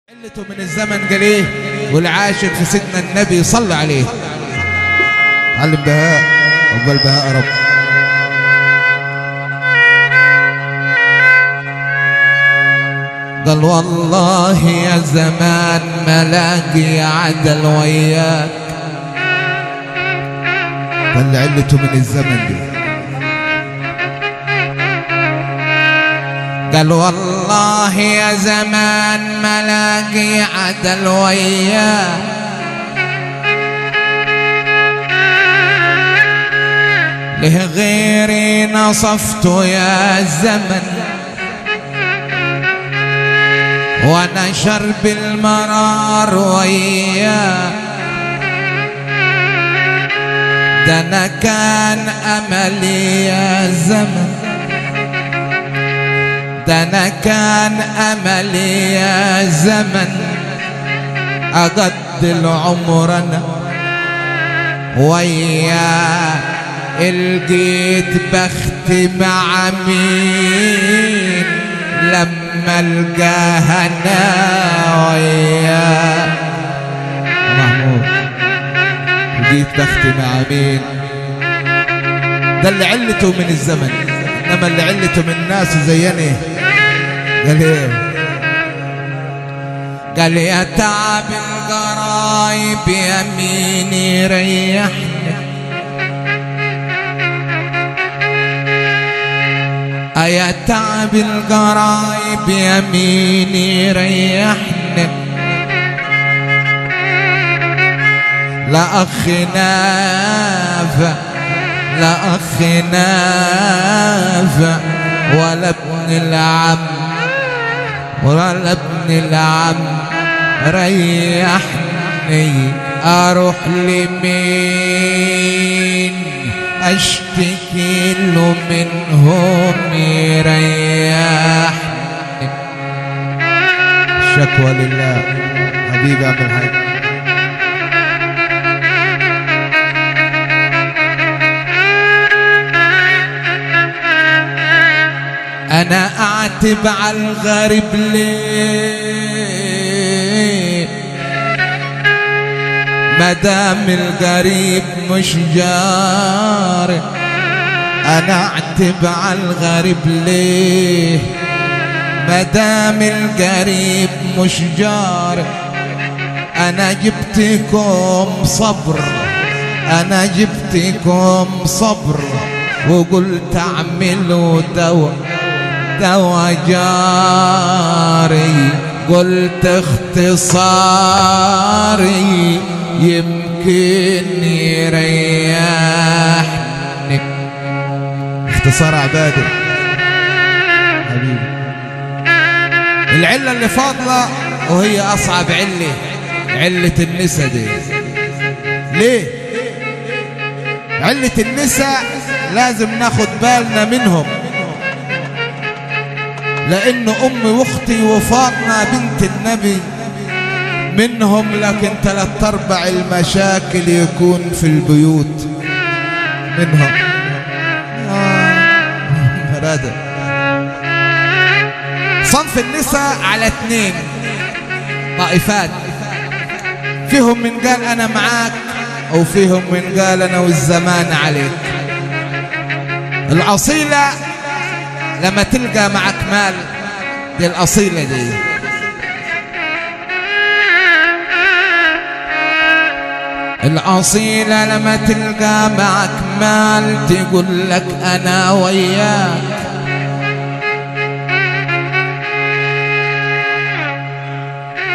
علته من الزمن قاليه والعاشق في سيدنا النبي صلى عليه. علم بهاء عقبال بهاء رب. قال والله يا زمان ملاقي عدل وياك. قال علته من الزمن دي. قال والله يا زمان ملاقي عدل وياك. له غيري نصفت يا زمن وانا شرب المرار وياك. ده انا كان املي يا زمن، ده انا كان املي يا زمن اقضي العمر انا وياك. لقيت بختي مع مين لما القاها انا وياك. محمود لقيت بختي مع مين؟ ده اللي علته من الزمن، انما اللي علته من الناس زيني. قال ايه؟ قال يا تعب القرايب يميني ريحني، يا تعب القرايب يميني ريحني. لا أخ نافع لا أخ نافع ولا ابن العم ولا ابن العم ريحني. أروح لمين أشتكي له منهم يريحني. الشكوى لله. حبيبي عبد الحاج أنا أعتب على الغريب ليه مدام الغريب مش جاري. أنا أعتب على الغريب ليه مدام الغريب مش جاري. أنا جبتكم صبر أنا جبتكم صبر وقلت اعملوا دوا جاري. قلت اختصاري يمكن يريحني. اختصار عبادي حبيبي. العلة اللي فاضلة وهي أصعب علة النساء دي. ليه؟ علة النساء لازم ناخد بالنا منهم، لأن أمي واختي وفاطمة بنت النبي منهم، لكن 3/4 المشاكل يكون في البيوت منهم. مرادة صنف النساء على 2 طائفات، فيهم من قال أنا معاك وفيهم من قال أنا والزمان عليك. الأصيلة لما تلقى معك مال، دي الأصيلة دي. الأصيلة لما تلقى معك مال تقول لك أنا وياك.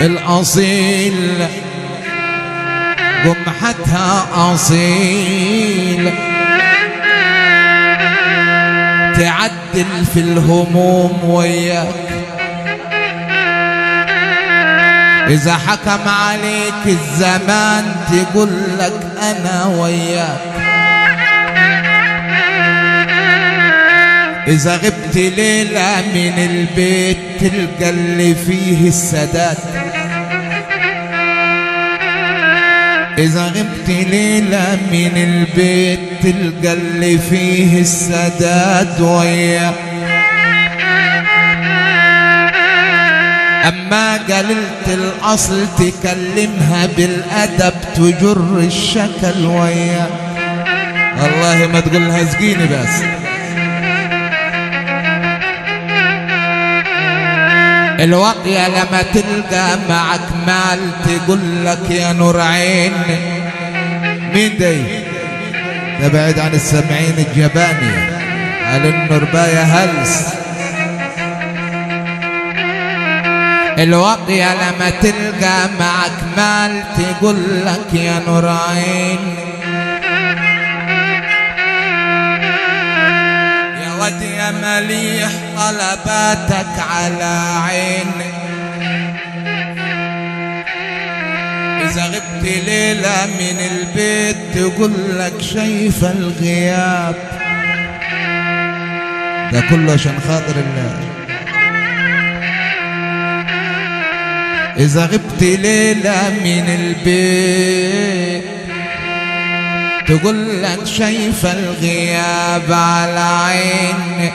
الأصيل قمحتها أصيل تعدل في الهموم وياك. إذا حكم عليك الزمان تقول لك أنا وياك. إذا غبت ليلة من البيت تلقى اللي فيه السداد. إذا غبت ليلة من البيت تلقى اللي فيه السداد وياك. أما قللت الأصل تكلمها بالأدب تجر الشكل ويا والله ما تقولها اسقيني بس. الواقية لما تلقى معك مال تقول لك يا نور عين. مين دي؟ ده بعيد عن السامعين الجباني قال النور باية هلس. الواقية لما تلقى معك مال تقول لك يا نور عين. يا ود يا مليح طلباتك على عيني. إذا غبت ليلة من البيت تقول لك شايفة الغياب. ده كله عشان خاطر الله. إذا غبت ليلة من البيت تقول لك شايفة الغياب على عيني.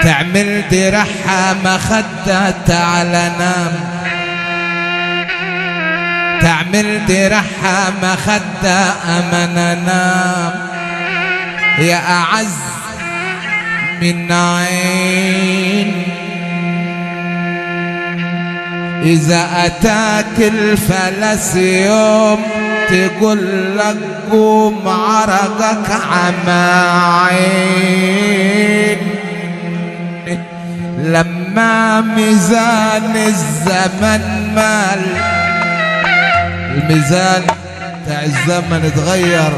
تعمل درحها مخدة تعال نام. تعمل درحها مخدة أمن نام. يا أعز من عين. إذا أتاك الفلس يوم تقول لك قوم عرقك عماعين. لما ميزان الزمن مال الميزان تاع الزمن اتغير.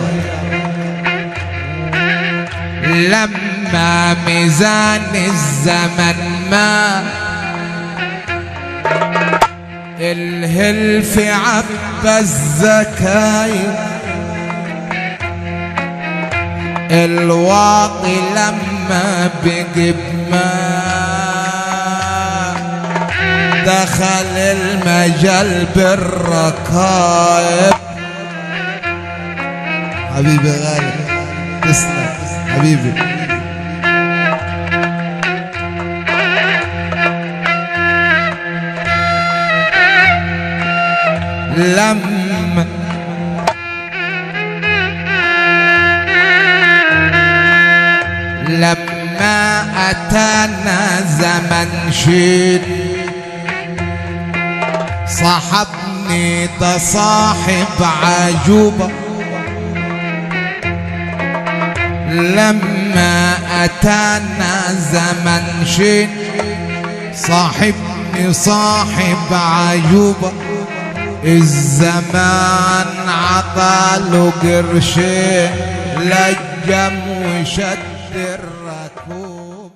لما ميزان الزمن مال الهلف عبى الزكاير. الواقي لما بقب دخل المجال بالركائب. حبيبي غالي تسلم حبيبي. لما أتانا زمن شيد صاحبني ده صاحب عجوبة. لما أتانا زمن شيد صاحبني صاحب عجوبة. الزمان عطاله قرشين لجم وشد الركوب.